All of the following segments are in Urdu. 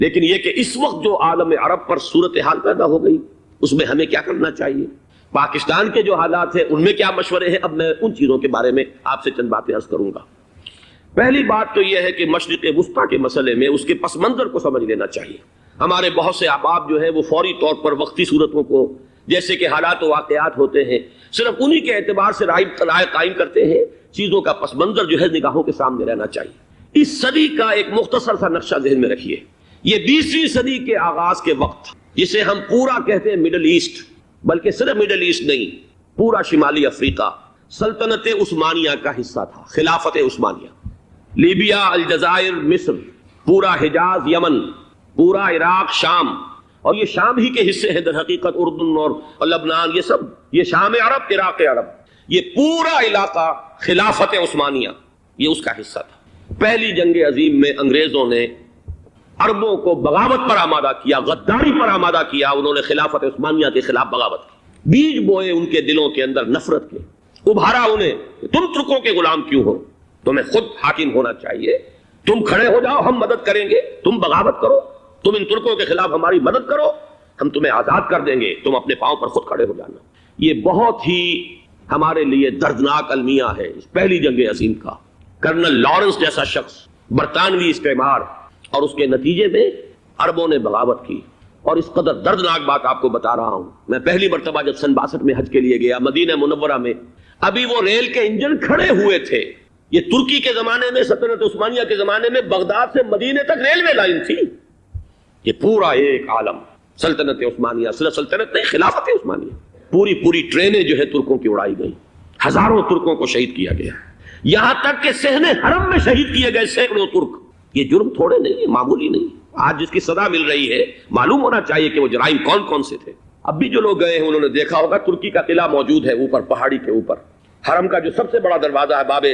لیکن یہ کہ اس وقت جو عالم عرب پر صورتحال پیدا ہو گئی اس میں ہمیں کیا کرنا چاہیے، پاکستان کے جو حالات ہیں ان میں کیا مشورے ہیں، اب میں ان چیزوں کے بارے میں آپ سے چند باتیں عرض کروں گا۔ پہلی بات تو یہ ہے کہ مشرق وسطیٰ کے مسئلے میں اس کے پس منظر کو سمجھ لینا چاہیے۔ ہمارے بہت سے احباب جو ہیں وہ فوری طور پر وقتی صورتوں کو، جیسے کہ حالات و واقعات ہوتے ہیں، صرف انہی کے اعتبار سے رائے قائم کرتے ہیں، چیزوں کا پس منظر جو ہے نگاہوں کے سامنے رہنا چاہیے۔ اس صدی کا ایک مختصر سا نقشہ ذہن میں رکھیے، یہ 20ویں صدی کے آغاز کے وقت، جسے ہم پورا کہتے ہیں مڈل ایسٹ، بلکہ صرف مڈل ایسٹ نہیں، پورا شمالی افریقہ سلطنت عثمانیہ کا حصہ تھا، خلافت عثمانیہ، لیبیا، الجزائر، مصر، پورا حجاز، یمن، پورا عراق، شام، اور یہ شام ہی کے حصے ہیں در حقیقت، اردن اور لبنان، یہ سب، یہ شام عرب، عراق عرب، یہ پورا علاقہ خلافت عثمانیہ یہ اس کا حصہ تھا۔ پہلی جنگ عظیم میں انگریزوں نے عربوں کو بغاوت پر آمادہ کیا، غداری پر آمادہ کیا، انہوں نے خلافت عثمانیہ کے خلاف بغاوت کی، بیج بوئے ان کے دلوں کے اندر نفرت کے، ابھارا انہیں، تم ترکوں کے غلام کیوں ہو، تمہیں خود حاکم ہونا چاہیے، تم کھڑے ہو جاؤ، ہم مدد کریں گے، تم بغاوت کرو، تم ان ترکوں کے خلاف ہماری مدد کرو، ہم تمہیں آزاد کر دیں گے، تم اپنے پاؤں پر خود کھڑے ہو جانا۔ یہ بہت ہی ہمارے لیے دردناک المیہ ہے اس پہلی جنگ عظیم کا۔ کرنل لارنس جیسا شخص، برطانوی استعمار، اور اس کے نتیجے میں عربوں نے بغاوت کی۔ اور اس قدر دردناک بات آپ کو بتا رہا ہوں، میں پہلی مرتبہ جب سن 62 میں حج کے لیے گیا مدینہ منورہ میں، ابھی وہ ریل کے انجن کھڑے ہوئے تھے۔ یہ ترکی کے زمانے میں، سلطنت عثمانیہ کے زمانے میں بغداد سے مدینے تک ریلوے لائن تھی۔ یہ پورا ایک عالم سلطنت عثمانیہ، صرف سلطنت نہیں، خلافت عثمانیہ، پوری ٹرینیں جو ہے ترکوں کی اڑائی گئی، ہزاروں ترکوں کو شہید کیا گیا، یہاں تک کہ صحن حرم میں شہید کیے گئے سینکڑوں ترک۔ یہ جرم تھوڑے نہیں ہے، معمولی نہیں۔ آج جس کی سزا مل رہی ہے، معلوم ہونا چاہیے کہ وہ جرائم کون کون سے تھے۔ اب بھی جو لوگ گئے ہیں انہوں نے دیکھا ہوگا، ترکی کا قلعہ موجود ہے اوپر پہاڑی کے اوپر، حرم کا جو سب سے بڑا دروازہ ہے باب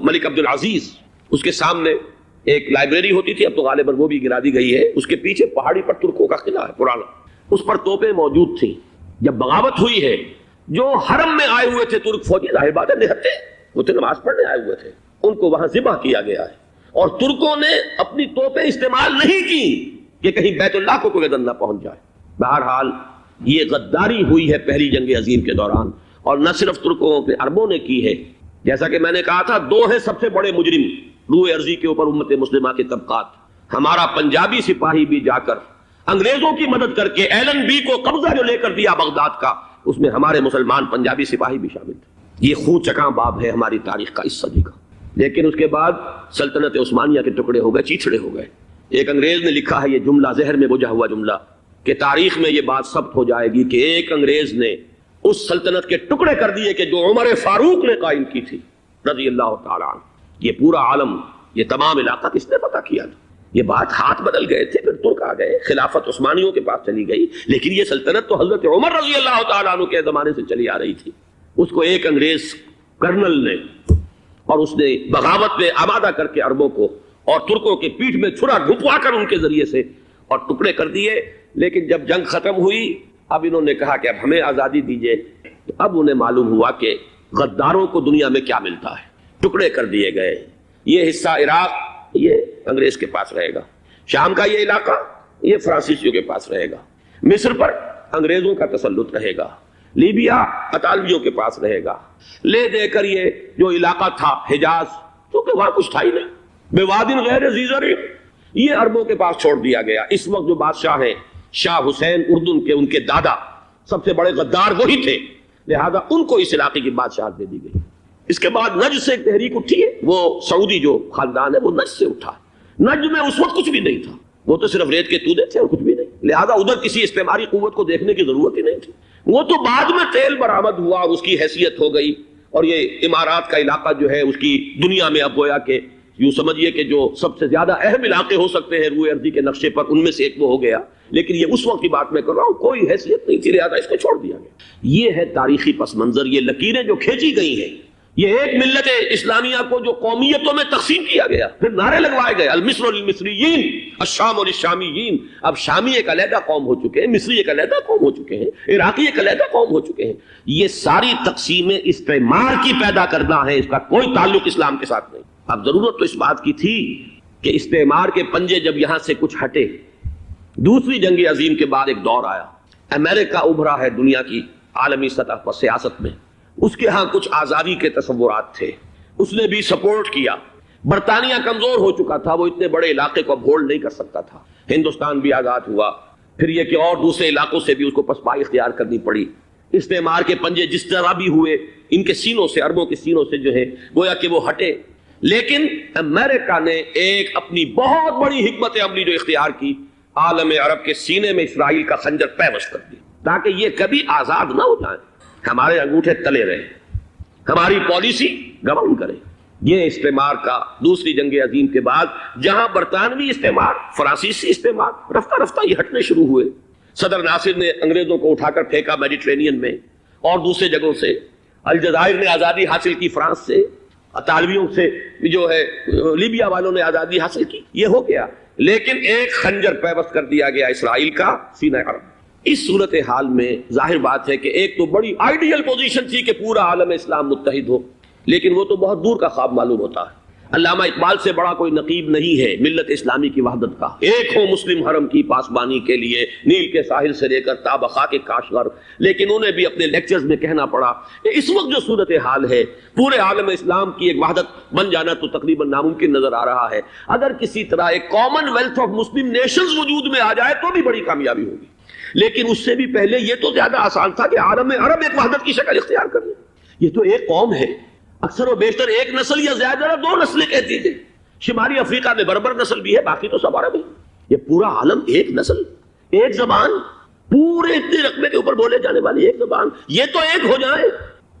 ملک عبدالعزیز، اس کے سامنے ایک لائبریری ہوتی تھی، اب تو غالباً وہ بھی گرا دی گئی ہے، اس کے پیچھے پہاڑی پر ترکوں کا قلعہ ہے پرانا، اس پر توپیں موجود تھیں۔ جب بغاوت ہوئی ہے، جو حرم میں آئے ہوئے تھے ترک فوجی، ظاہر بات ہے نہتے، وہ تو نماز پڑھنے آئے ہوئے تھے، ان کو وہاں ذبح کیا گیا ہے، اور ترکوں نے اپنی توپیں استعمال نہیں کی کہ کہیں بیت اللہ کو کوئی اذن نہ پہنچ جائے۔ بہرحال یہ غداری ہوئی ہے پہلی جنگ عظیم کے دوران، اور نہ صرف ترکوں کے، عربوں نے کی ہے۔ جیسا کہ میں نے کہا تھا، دو ہیں سب سے بڑے مجرم روئے ارضی کے اوپر امت مسلمہ کے طبقات۔ ہمارا پنجابی سپاہی بھی جا کر انگریزوں کی مدد کر کے ایلن بی کو قبضہ جو لے کر دیا بغداد کا، اس میں ہمارے مسلمان پنجابی سپاہی بھی شامل تھے۔ یہ خون چکاں باب ہے ہماری تاریخ کا اس صدی کا۔ لیکن اس کے بعد سلطنت عثمانیہ کے ٹکڑے ہو گئے، چیچڑے ہو گئے۔ ایک انگریز نے لکھا ہے یہ جملہ، زہر میں بجھا ہوا جملہ، کہ تاریخ میں یہ بات ثبت ہو جائے گی کہ ایک انگریز نے اس سلطنت کے ٹکڑے کر دیے کہ جو عمر فاروق نے قائم کی تھی رضی اللہ تعالیٰ عنہ۔ یہ پورا عالم، یہ تمام علاقہ کس نے پتہ کیا تھا؟ یہ بات ہاتھ بدل گئے تھے، پھر ترک آ گئے، خلافت عثمانیوں کے پاس چلی گئی، لیکن یہ سلطنت تو حضرت عمر رضی اللہ تعالیٰ عنہ کے زمانے سے چلی آ رہی تھی۔ اس کو ایک انگریز کرنل نے، اور اس نے بغاوت میں آمادہ کر کے عربوں کو اور ترکوں کے پیٹھ میں چھرا ڈھپوا کر ان کے ذریعے سے اور ٹکڑے کر دیے۔ لیکن جب جنگ ختم ہوئی، اب انہوں نے کہا کہ اب ہمیں آزادی دیجیے، تو اب انہیں معلوم ہوا کہ غداروں کو دنیا میں کیا ملتا ہے، ٹکڑے کر دیے گئے۔ یہ حصہ عراق یہ انگریز کے پاس رہے گا، شام کا یہ علاقہ یہ فرانسیسیوں کے پاس رہے گا، مصر پر انگریزوں کا تسلط رہے گا، لیبیا اطالویوں کے پاس رہے گا، لے دے کر یہ جو علاقہ تھا حجاز، کیونکہ وہاں کچھ تھا ہی نہیں، بوادٍ غیر ذی زرع، یہ عربوں کے پاس چھوڑ دیا گیا۔ اس وقت جو بادشاہ ہیں شاہ حسین اردن کے، ان کے دادا سب سے بڑے غدار وہی تھے، لہذا ان کو اس علاقے کی بادشاہت دے دی گئی۔ اس کے بعد نجد سے ایک تحریک اٹھی ہے، وہ سعودی جو خاندان ہے وہ نجد سے اٹھا۔ نجد میں اس وقت کچھ بھی نہیں تھا، وہ تو صرف ریت کے تودے تھے اور کچھ بھی نہیں، لہذا ادھر کسی استعماری قوت کو دیکھنے کی ضرورت ہی نہیں تھی۔ وہ تو بعد میں تیل برآمد ہوا اور اس کی حیثیت ہو گئی، اور یہ امارات کا علاقہ جو ہے اس کی دنیا میں اب گویا کہ یوں سمجھیے کہ جو سب سے زیادہ اہم علاقے ہو سکتے ہیں روئے ارضی کے نقشے پر، ان میں سے ایک وہ ہو گیا۔ لیکن یہ اس وقت کی بات میں کر رہا ہوں، کوئی حیثیت نہیں تھی، لہذا اس کو چھوڑ دیا گیا۔ یہ ہے تاریخی پس منظر، یہ لکیریں جو کھینچی گئی ہیں، یہ ایک ملت اسلامیہ کو جو قومیتوں میں تقسیم کیا گیا، پھر نعرے لگوائے گئے، المصر للمصریین، الشام للشامیین۔ اب شامی ایک علیحدہ قوم ہو چکے ہیں، مصری ایک علیحدہ قوم ہو چکے ہیں، عراقی ایک علیحدہ قوم ہو چکے ہیں۔ یہ ساری تقسیمیں استعمار کی پیدا کرنا ہے، اس کا کوئی تعلق اسلام کے ساتھ نہیں۔ اب ضرورت تو اس بات کی تھی کہ استعمار کے پنجے جب یہاں سے کچھ ہٹے، دوسری جنگ عظیم کے بعد ایک دور آیا، امریکہ ابھرا ہے دنیا کی عالمی سطح پر سیاست میں، اس کے ہاں کچھ آزادی کے تصورات تھے، اس نے بھی سپورٹ کیا۔ برطانیہ کمزور ہو چکا تھا، وہ اتنے بڑے علاقے کو اب ہولڈ نہیں کر سکتا تھا۔ ہندوستان بھی آزاد ہوا، پھر یہ کہ اور دوسرے علاقوں سے بھی اس کو پسپائی اختیار کرنی پڑی۔ استعمار کے پنجے جس طرح بھی ہوئے، ان کے سینوں سے، عربوں کے سینوں سے جو ہے گویا کہ وہ ہٹے، لیکن امریکہ نے ایک اپنی بہت بڑی حکمت عملی جو اختیار کی، عالم عرب کے سینے میں اسرائیل کا خنجر پیوست کر دیا تاکہ یہ کبھی آزاد نہ ہو جائیں، ہمارے انگوٹھے تلے رہے، ہماری پالیسی گورن کرے۔ یہ استعمار کا دوسری جنگ عظیم کے بعد جہاں برطانوی استعمار، فرانسیسی استعمار رفتہ رفتہ یہ ہٹنے شروع ہوئے، صدر ناصر نے انگریزوں کو اٹھا کر پھینکا میڈیٹرینین میں اور دوسرے جگہوں سے، الجزائر نے آزادی حاصل کی فرانس سے، اطالویوں سے جو ہے لیبیا والوں نے آزادی حاصل کی، یہ ہو گیا، لیکن ایک خنجر پیوست کر دیا گیا اسرائیل کا سینہ عرب۔ اس صورتحال میں ظاہر بات ہے کہ ایک تو بڑی آئیڈیل پوزیشن تھی کہ پورا عالم اسلام متحد ہو، لیکن وہ تو بہت دور کا خواب معلوم ہوتا ہے۔ علامہ اقبال سے بڑا کوئی نقیب نہیں ہے ملت اسلامی کی وحدت کا، ایک ہو مسلم حرم کی پاسبانی کے لیے نیل کے ساحل سے لے کر تا بخاک کاشغر، لیکن انہیں بھی اپنے لیکچرز میں کہنا پڑا کہ اس وقت جو صورتحال ہے پورے عالم اسلام کی ایک وحدت بن جانا تو تقریباً ناممکن نظر آ رہا ہے۔ اگر کسی طرح ایک common wealth of Muslim nations وجود میں آ جائے تو بھی بڑی کامیابی ہوگی، لیکن اس سے بھی پہلے یہ تو زیادہ آسان تھا کہ عالم عرب ایک وحدت کی شکل اختیار کر لے۔ یہ تو ایک قوم ہے، اکثر و بیشتر ایک نسل یا زیادہ دو نسلیں کہتی تھے، شمالی افریقہ میں بربر نسل بھی ہے، باقی تو سب عرب ہیں۔ یہ پورا عالم ایک نسل، ایک زبان، پورے اتنے رقبے کے اوپر بولے جانے والی ایک زبان، یہ تو ایک ہو جائے۔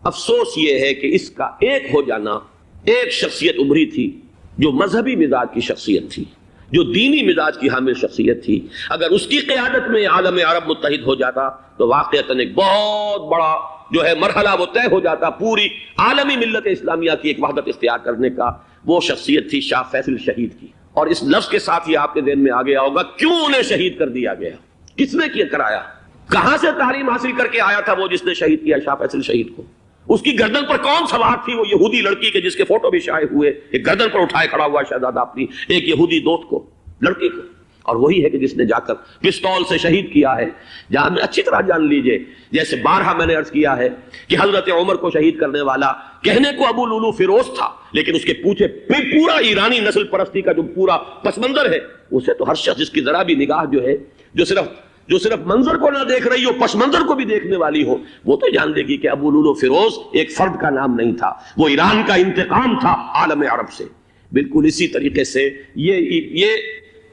افسوس یہ ہے کہ اس کا ایک ہو جانا، ایک شخصیت ابھری تھی جو مذہبی مزاج کی شخصیت تھی، جو دینی مزاج کی حامل شخصیت تھی، اگر اس کی قیادت میں عالم عرب متحد ہو جاتا تو واقعتاً ایک بہت بڑا جو ہے مرحلہ وہ طے ہو جاتا پوری عالمی ملت اسلامیہ کی ایک وحدت اختیار کرنے کا۔ وہ شخصیت تھی شاہ فیصل شہید کی، اور اس لفظ کے ساتھ ہی آپ کے ذہن میں آ گیا ہوگا کیوں انہیں شہید کر دیا گیا، کس نے کیا کرایا، کہاں سے تعلیم حاصل کر کے آیا تھا وہ جس نے شہید کیا شاہ فیصل شہید کو، اس کی گردن پر کون سوار تھی، وہ یہودی لڑکی کے جس کے فوٹو بھی شائع ہوئے، ایک گردن پر اٹھائے کھڑا ہوا شہزادہ اپنی ایک یہودی دوست کو، لڑکی کو، اور وہی ہے کہ جس نے جا کر پستول سے شہید کیا ہے۔ جہاں میں اچھی طرح جان لیجئے، جیسے بارہا میں نے عرض کیا ہے کہ حضرت عمر کو شہید کرنے والا کہنے کو ابو لولو فیروز تھا، لیکن اس کے پیچھے پورا ایرانی نسل پرستی کا جو پورا پس منظر ہے، اسے تو ہر شخص جس کی ذرا بھی نگاہ جو ہے جو صرف منظر کو نہ دیکھ رہی ہو، پس منظر کو بھی دیکھنے والی ہو، وہ تو جان لے گی کہ ابو لولو فیروز ایک فرد کا نام نہیں تھا، وہ ایران کا انتقام تھا عالم عرب سے۔ بالکل اسی طریقے سے یہ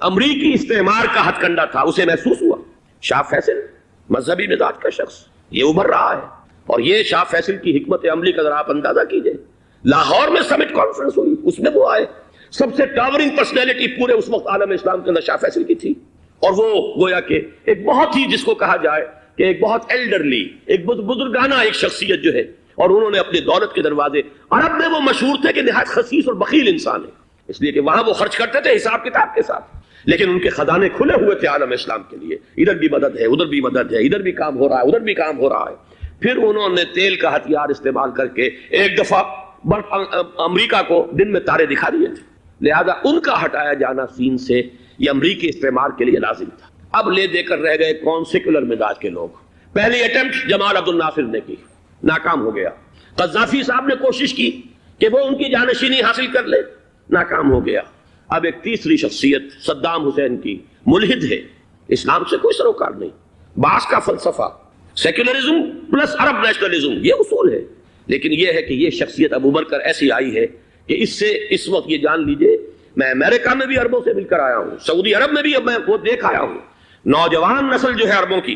امریکی استعمار کا ہتھ کنڈا تھا، اسے محسوس ہوا۔ شاہ فیصل مذہبی مزاج کا شخص، یہ ابھر رہا ہے، اور یہ شاہ فیصل کی حکمت عملی کا ذرا آپ اندازہ کیجئے۔ لاہور میں سمٹ کانفرنس ہوئی، اس میں وہ آئے، سب سے ٹاورنگ پرسنالٹی پورے اس وقت عالم اسلام کے اندر شاہ فیصل کی تھی، اور وہ گویا کہ ایک بہت ہی جس کو کہا جائے کہ ایک بہت ایلڈرلی، ایک بزرگانہ ایک شخصیت جو ہے، اور انہوں نے اپنے دولت کے دروازے، عرب میں وہ مشہور تھے کہ نہایت خسیس اور بخیل انسان ہے، اس لیے کہ وہاں وہ خرچ کرتے تھے حساب کتاب کے ساتھ، لیکن ان کے خزانے کھلے ہوئے تھے عالم اسلام کے لیے، ادھر بھی مدد ہے، ادھر بھی مدد ہے، ادھر بھی کام ہو رہا ہے، ادھر بھی کام ہو رہا ہے۔ پھر انہوں نے تیل کا ہتھیار استعمال کر کے ایک دفعہ امریکہ کو دن میں تارے دکھا دیے تھے، لہذا ان کا ہٹایا جانا سین سے یہ امریکی استعمار کے لیے لازم تھا۔ اب لے دے کر رہ گئے کون؟ سیکولر مزاج کے لوگ۔ پہلی اٹیمپٹ جمال عبد الناصر نے کی، ناکام ہو گیا۔ قذافی صاحب نے کوشش کی کہ وہ ان کی جانشینی حاصل کر لے، ناکام ہو گیا۔ اب ایک تیسری شخصیت صدام حسین کی، ملحد ہے، اسلام سے کوئی سروکار نہیں، باس کا فلسفہ، سیکولرزم پلس عرب نیشنلزم، یہ اصول ہے، لیکن یہ ہے کہ یہ شخصیت ابو بکر ایسی آئی ہے کہ اس سے اس وقت یہ جان لیجئے، میں امریکہ میں بھی عربوں سے مل کر آیا ہوں، سعودی عرب میں بھی اب میں وہ دیکھ آیا ہوں، نوجوان نسل جو ہے عربوں کی،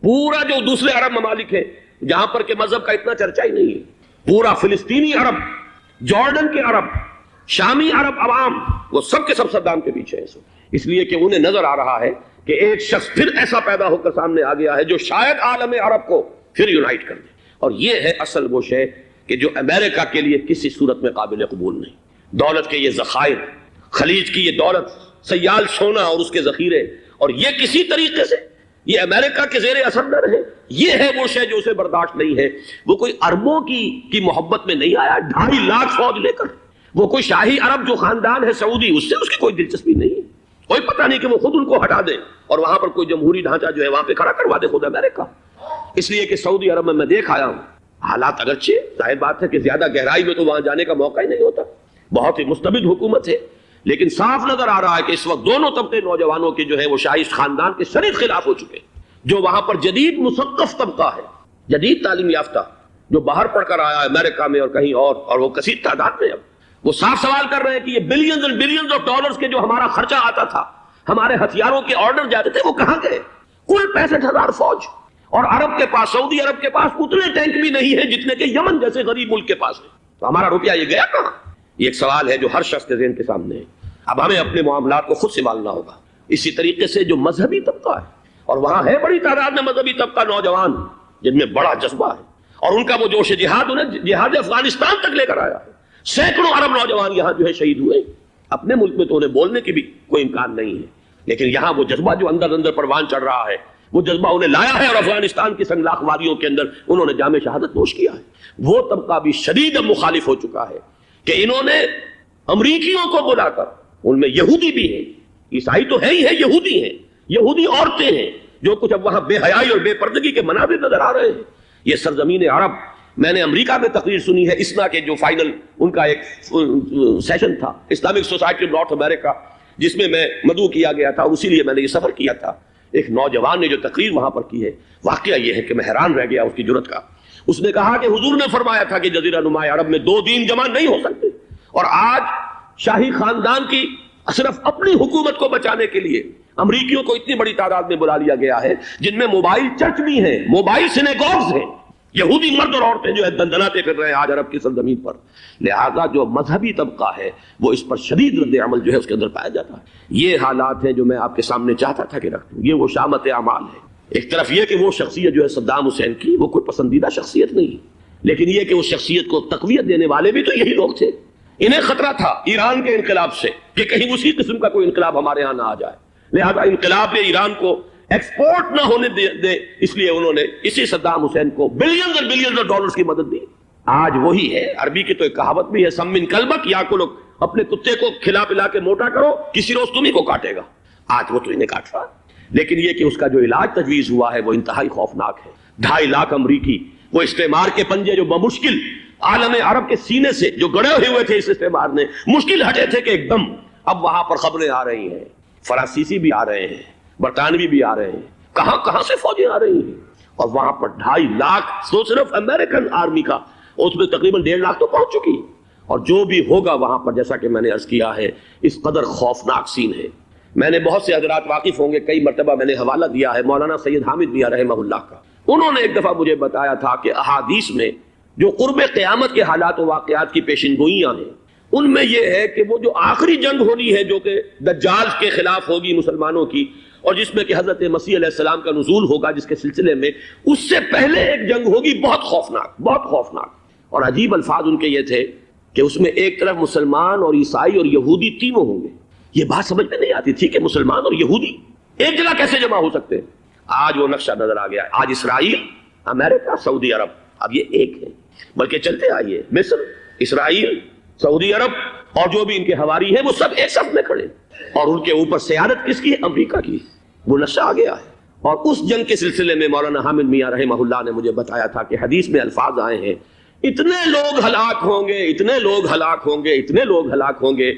پورا جو دوسرے عرب ممالک ہیں جہاں پر کہ مذہب کا اتنا چرچا ہی نہیں ہے، پورا فلسطینی عرب، جارڈن کے عرب، شامی عرب عوام، وہ سب کے سب صدام کے پیچھے ہیں، اس لیے کہ انہیں نظر آ رہا ہے کہ ایک شخص پھر ایسا پیدا ہو کر سامنے آ گیا ہے جو شاید عالم عرب کو پھر یونائٹ کر دے، اور یہ ہے اصل وہ شے کہ جو امریکہ کے لیے کسی صورت میں قابل قبول نہیں۔ دولت کے یہ ذخائر، خلیج کی یہ دولت، سیال سونا اور اس کے ذخیرے، اور یہ کسی طریقے سے یہ امریکہ کے زیر اثر نہ رہے، یہ ہے وہ شے جو اسے برداشت نہیں ہے۔ وہ کوئی عربوں کی محبت میں نہیں آیا 2.5 لاکھ فوج لے کر، وہ کوئی شاہی عرب جو خاندان ہے سعودی، اس سے اس کی کوئی دلچسپی نہیں ہے، کوئی پتہ نہیں کہ وہ خود ان کو ہٹا دے اور وہاں پر کوئی جمہوری ڈھانچہ جو ہے وہاں پہ کھڑا کروا دے خود امریکہ۔ اس لیے کہ سعودی عرب میں دیکھ آیا ہوں حالات اگرچہ ظاہر بات ہے کہ زیادہ گہرائی میں تو وہاں جانے کا موقع ہی نہیں ہوتا، بہت ہی مستبد حکومت ہے، لیکن صاف نظر آ رہا ہے کہ اس وقت دونوں طبقے نوجوانوں کے جو ہے وہ شاہی خاندان کے شدید خلاف ہو چکے ہیں۔ جو وہاں پر جدید مثقف طبقہ ہے، جدید تعلیم یافتہ، جو باہر پڑھ کر آیا ہے امریکہ میں اور کہیں اور وہ کثیر تعداد میں، اب وہ صاف سوال کر رہے ہیں کہ یہ بلینز اور بلینز آف ڈالرز کے جو ہمارا خرچہ آتا تھا، ہمارے ہتھیاروں کے آرڈر جاتے تھے، وہ کہاں گئے؟ کل 65,000 فوج، اور عرب کے پاس، سعودی عرب کے پاس اتنے ٹینک بھی نہیں ہے جتنے کہ یمن جیسے غریب ملک کے پاس ہے، تو ہمارا روپیہ یہ گیا کہاں؟ یہ ایک سوال ہے جو ہر شخص کے ذہن کے سامنے ہے۔ اب ہمیں اپنے معاملات کو خود سنبھالنا ہوگا۔ اسی طریقے سے جو مذہبی طبقہ ہے، اور وہاں ہے بڑی تعداد میں مذہبی طبقہ نوجوان جن میں بڑا جذبہ ہے، اور ان کا وہ جوش جہاد انہیں جہاد افغانستان تک لے کر آیا ہے۔ سینکڑوں عرب نوجوان یہاں جو ہے شہید ہوئے، اپنے ملک میں تو انہیں بولنے کی بھی کوئی امکان نہیں ہے، لیکن یہاں وہ جذبہ جو اندر اندر پروان چڑھ رہا ہے، وہ جذبہ انہیں لایا ہے اور افغانستان کی سنگلاخ وادیوں کے اندر انہوں نے جام شہادت نوش کیا ہے۔ وہ طبقہ بھی شدید مخالف ہو چکا ہے کہ انہوں نے امریکیوں کو بلا کر، ان میں یہودی بھی ہیں، عیسائی تو ہے ہی ہے، یہودی ہیں، یہودی عورتیں ہیں، جو کچھ اب وہاں بے حیائی اور بے پردگی کے مناظر نظر آ رہے ہیں۔ یہ سرزمین عرب، میں نے امریکہ میں تقریر سنی ہے اسنا کے جو فائنل ان کا ایک سیشن تھا، اسلامک سوسائٹی نارتھ امریکہ، جس میں میں مدعو کیا گیا تھا، اور اسی لیے میں نے یہ سفر کیا تھا۔ ایک نوجوان نے جو تقریر وہاں پر کی ہے، واقعہ یہ ہے کہ میں حیران رہ گیا اس کی جرأت کا۔ اس نے کہا کہ حضور نے فرمایا تھا کہ جزیرہ نما عرب میں 2 دین جمع نہیں ہو سکتے، اور آج شاہی خاندان کی صرف اپنی حکومت کو بچانے کے لیے امریکیوں کو اتنی بڑی تعداد میں بلا لیا گیا ہے، جن میں موبائل چرچ بھی ہیں، موبائل سینیگوگز ہیں، یہودی مرد اور عورتیں جو ہے دندناتے پھر رہے ہیں آج عرب کی سرزمین پر۔ لہذا جو مذہبی طبقہ ہے وہ اس پر شدید رد عمل جو ہے اس کے اندر پایا جاتا ہے۔ یہ حالات ہیں جو میں آپ کے سامنے چاہتا تھا کہ رکھ دوں۔ یہ وہ شامت اعمال ہے۔ ایک طرف یہ کہ وہ شخصیت جو ہے صدام حسین کی، وہ کوئی پسندیدہ شخصیت نہیں، لیکن یہ کہ اس شخصیت کو تقویت دینے والے بھی تو یہی لوگ تھے۔ انہیں خطرہ تھا ایران کے انقلاب سے کہ کہیں اسی قسم کا کوئی انقلاب ہمارے ہاں نہ آ جائے، لہذا انقلاب نے ایران کو ایکسپورٹ نہ ہونے دے، اس لیے انہوں نے اسی صدام حسین کو بلینز اور بلینز آف ڈالرز کی مدد دی۔ آج وہی ہے، عربی کی تو ایک کہاوت بھی ہے، سم من کلبک یا کو، اپنے کتے کو کھلا پلا کے موٹا کرو، کسی روز تمہیں کو کاٹے گا۔ آج وہ تو انہیں کاٹ رہا، لیکن یہ کہ اس کا جو علاج تجویز ہوا ہے وہ انتہائی خوفناک ہے۔ 2.5 لاکھ امریکی وہ استعمار کے پنجے جو بمشکل عالم عرب کے سینے سے جو گڑے ہوئے تھے اس استعمار نے، مشکل ہٹے تھے کہ ایک دم اب وہاں پر خبریں آ رہی ہیں، فرانسیسی بھی آ رہے ہیں، برطانوی بھی آ رہے ہیں، کہاں کہاں سے فوجیں آ رہی ہیں، اور وہاں پر 2.5 لاکھ تو صرف امریکن آرمی کا، اس میں تقریباً 1.5 لاکھ تو پہنچ چکی، اور جو بھی ہوگا وہاں پر جیسا کہ میں نے عرض کیا ہے اس قدر خوفناک سین ہے۔ میں نے بہت سے حضرات واقف ہوں گے، کئی مرتبہ میں نے حوالہ دیا ہے مولانا سید حامد میاں رحمہ اللہ کا، انہوں نے ایک دفعہ مجھے بتایا تھا کہ احادیث میں جو قرب قیامت کے حالات و واقعات کی پیشن گوئیاں ہیں، ان میں یہ ہے کہ وہ جو آخری جنگ ہونی ہے جو کہ دجال کے خلاف ہوگی مسلمانوں کی، اور جس میں کہ حضرت مسیح علیہ السلام کا نزول ہوگا، جس کے سلسلے میں اس سے پہلے ایک جنگ ہوگی بہت خوفناک، بہت خوفناک۔ اور عجیب الفاظ ان کے یہ تھے کہ اس میں ایک طرف مسلمان اور عیسائی اور یہودی تینوں ہوں گے۔ یہ بات سمجھ میں نہیں آتی تھی کہ مسلمان اور یہودی ایک جگہ کیسے جمع ہو سکتے ہیں۔ آج وہ نقشہ نظر آ گیا، آج اسرائیل، امریکہ، سعودی عرب اب یہ ایک ہے، بلکہ چلتے آئیے مصر، اسرائیل، سعودی عرب اور جو بھی ان کے حواری ہیں وہ سب ایک صف میں کھڑے، اور ان کے اوپر سیادت کس کی ہے؟ امریکہ کی۔ وہ نقشہ آ گیا ہے۔ اور اس جنگ کے سلسلے میں مولانا حامد میاں رحمہ اللہ نے مجھے بتایا تھا کہ حدیث میں الفاظ آئے ہیں، اتنے لوگ ہلاک ہوں گے، اتنے لوگ ہلاک ہوں گے، اتنے لوگ ہلاک ہوں گے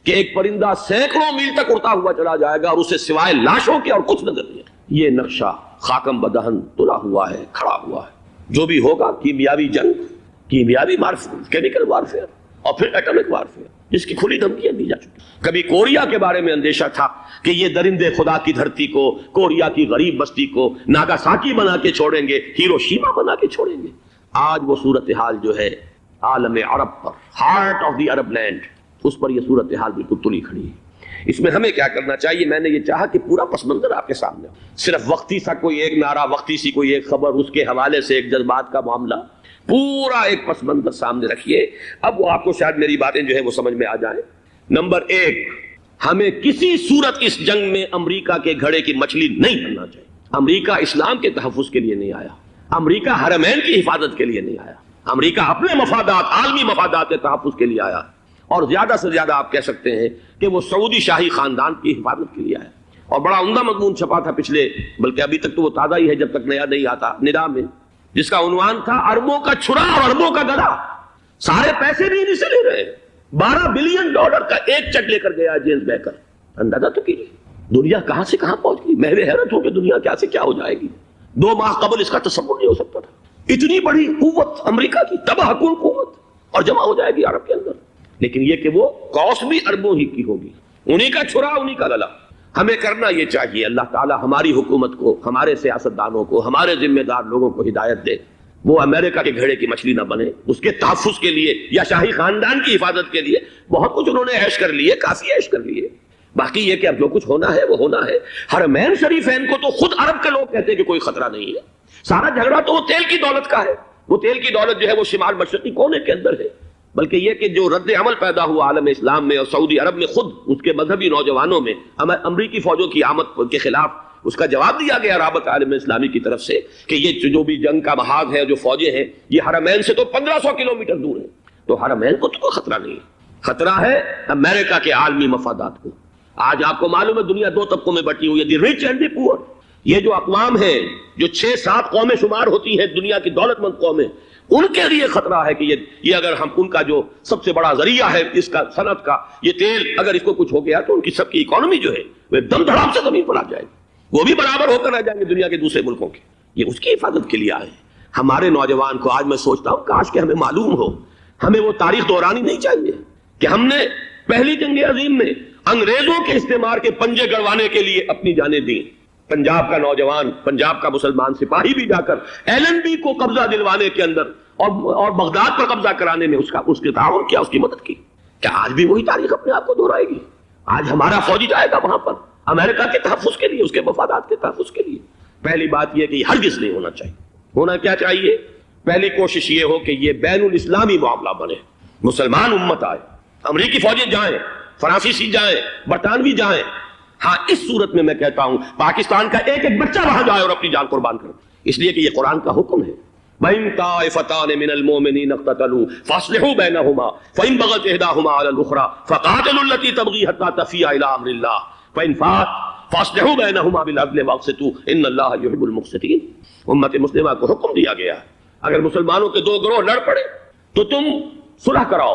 کہ ایک پرندہ سینکڑوں میل تک اڑتا ہوا چلا جائے گا اور اسے سوائے لاشوں کے اور کچھ نظر نہیں ہے۔ یہ نقشہ خاکم بدہن تلا ہوا ہے، کھڑا ہوا ہے۔ جو بھی ہوگا کیمیاوی جنگ، کیمیاوی وارفیئر، کیمیکل وارفیئر، اور پھر ایٹمک وارفیئر، جس کی کھلی دھمکیاں دی جا چکی۔ کبھی کوریا کے بارے میں اندیشہ تھا کہ یہ درندے خدا کی دھرتی کو، کوریا کی غریب بستی کو ناگاساکی بنا کے چھوڑیں گے، ہیروشیما بنا کے چھوڑیں گے۔ آج وہ صورتحال جو ہے عالم عرب پر، heart of the Arab land, اس پر یہ صورتحال بالکل تلی کھڑی ہے۔ اس میں ہمیں کیا کرنا چاہیے؟ میں نے یہ چاہا کہ پورا پس منظر آپ کے سامنے ہو، صرف وقتی سا کوئی ایک نعرہ، وقتی سی کوئی ایک خبر، اس کے حوالے سے ایک جذبات کا معاملہ، پورا ایک پس منظر سامنے رکھیے۔ اب وہ آپ کو شاید میری باتیں جو ہے وہ سمجھ میں آ جائیں۔ نمبر 1، ہمیں کسی صورت اس جنگ میں امریکہ کے گھڑے کی مچھلی نہیں بننا چاہیے۔ امریکہ اسلام کے تحفظ کے لیے نہیں آیا، امریکہ حرمین کی حفاظت کے لیے نہیں آیا، امریکہ اپنے مفادات، عالمی مفادات کے تحفظ کے لیے آیا، اور زیادہ سے زیادہ آپ کہہ سکتے ہیں کہ وہ سعودی شاہی خاندان کی حفاظت کے لیے آیا. اور بڑا عمدہ مضمون چھپا تھا پچھلے، بلکہ ابھی تک تو وہ تازہ ہی ہے جب تک نیا نہیں آتا، ندا میں، جس کا عنوان تھا اربوں کا چھڑا اور اربوں کا گدا. سارے پیسے بھی انہیں سے لے رہے ہیں. $12 بلین کا ایک چیک لے کر گیا جیمز بیکر. اندازہ تو کیجیے دنیا کہاں سے کہاں پہنچ گئی. میں حیرت ہوں کہ دنیا کیا سے کیا ہو جائے گی. 2 ماہ قبل اس کا تصور نہیں ہو سکتا تھا. اتنی بڑی قوت امریکہ کی، تباہ کن قوت، اور جمع ہو جائے گی عرب کے اندر. لیکن یہ کہ وہ کاسٹ بھی اربوں ہی کی ہوگی، انہی کا چھڑا انہی کا گلا. ہمیں کرنا یہ چاہیے اللہ تعالی ہماری حکومت کو، ہمارے سیاستدانوں کو، ہمارے ذمہ دار لوگوں کو ہدایت دے. وہ امریکہ کے گھڑے کی مچھلی نہ بنے. اس کے تحفظ کے لیے یا شاہی خاندان کی حفاظت کے لیے بہت کچھ انہوں نے عیش کر لیے، کافی عیش کر لیے. باقی یہ کہ اب جو کچھ ہونا ہے وہ ہونا ہے. حرمین شریفین کو تو خود عرب کے لوگ کہتے ہیں کہ کوئی خطرہ نہیں ہے. سارا جھگڑا تو وہ تیل کی دولت کا ہے. وہ تیل کی دولت جو ہے وہ شمال مشرقی کونے کے اندر ہے. بلکہ یہ کہ جو رد عمل پیدا ہوا عالم اسلام میں اور سعودی عرب میں، خود اس کے مذہبی نوجوانوں میں امریکی فوجوں کی آمد کے خلاف اس کا جواب دیا گیا رابطہ عالم اسلامی کی طرف سے کہ یہ جو بھی جنگ کا محاذ ہے، جو فوجیں ہیں، یہ حرمین سے تو 1500 کلومیٹر دور ہے. تو حرمین کو تو کوئی خطرہ نہیں ہے. خطرہ ہے امریکہ کے عالمی مفادات کو. آج آپ کو معلوم ہے دنیا 2 طبقوں میں بٹی ہوئی ہے، دی رچ اینڈ دی پور. یہ جو اقوام ہیں، جو 6-7 قومیں شمار ہوتی ہیں دنیا کی دولت مند قومیں، ان کے لیے خطرہ ہے کہ یہ اگر ہم ان کا جو سب سے بڑا ذریعہ ہے اس کا صنعت کا، یہ تیل، اگر اس کو کچھ ہو گیا تو ان کی سب کی اکانومی جو ہے وہ ایک دم دھڑام سے زمین پر آ جائے گی. وہ بھی برابر ہو کر رہ جائیں گے دنیا کے دوسرے ملکوں کے. یہ اس کی حفاظت کے لیے آئے. ہمارے نوجوان کو آج میں سوچتا ہوں کاش کہ ہمیں معلوم ہو، ہمیں وہ تاریخ دہرانی نہیں چاہیے کہ ہم نے پہلی جنگ عظیم میں انگریزوں کے استعمار کے پنجے گڑوانے کے لیے اپنی جانیں دیں. پنجاب کا نوجوان، پنجاب کا مسلمان سپاہی بھی جا کر ایل این بی کو قبضہ دلوانے کے اندر اور بغداد پر قبضہ کرانے میں اس کے تعاون کیا، اس کی مدد کی. کیا آج بھی وہی تاریخ اپنے آپ کو دہرائے گی؟ آج ہمارا فوجی جائے گا وہاں پر امریکہ کے تحفظ کے لیے، اس کے مفادات کے تحفظ کے لیے. پہلی بات یہ کہ یہ ہرگز نہیں ہونا چاہیے. ہونا کیا چاہیے؟ پہلی کوشش یہ ہو کہ یہ بین الاسلامی معاملہ بنے، مسلمان امت آئے، امریکی فوجیں جائیں، فرانسیسی جائیں، برطانوی جائیں. ہاں اس صورت میں کہتا ہوں پاکستان کا ایک ایک بچہ وہاں جائے اور اپنی جان قربان کرے، اس لیے کہ یہ قرآن کا حکم ہے. وَإِن طَائِفَتَانِ مِنَ الْمُؤْمِنِينَ اقْتَتَلُوا فَأَصْلِحُوا بَيْنَهُمَا فَإِن بَغَتْ إِحْدَاهُمَا عَلَى الْأُخْرَى فَقَاتِلُوا الَّتِي تَبْغِي حَتَّى تَفِيءَ إِلَى أَمْرِ اللَّهِ فَإِن فَاءَتْ فَأَصْلِحُوا بَيْنَهُمَا بِالْعَدْلِ وَأَقْسِطُوا إِنَّ اللَّهَ يُحِبُّ الْمُقْسِطِينَ. امت مسلمہ کو حکم دیا گیا ہے اگر مسلمانوں کے 2 گروہ لڑ پڑے تو تم صلح کراؤ،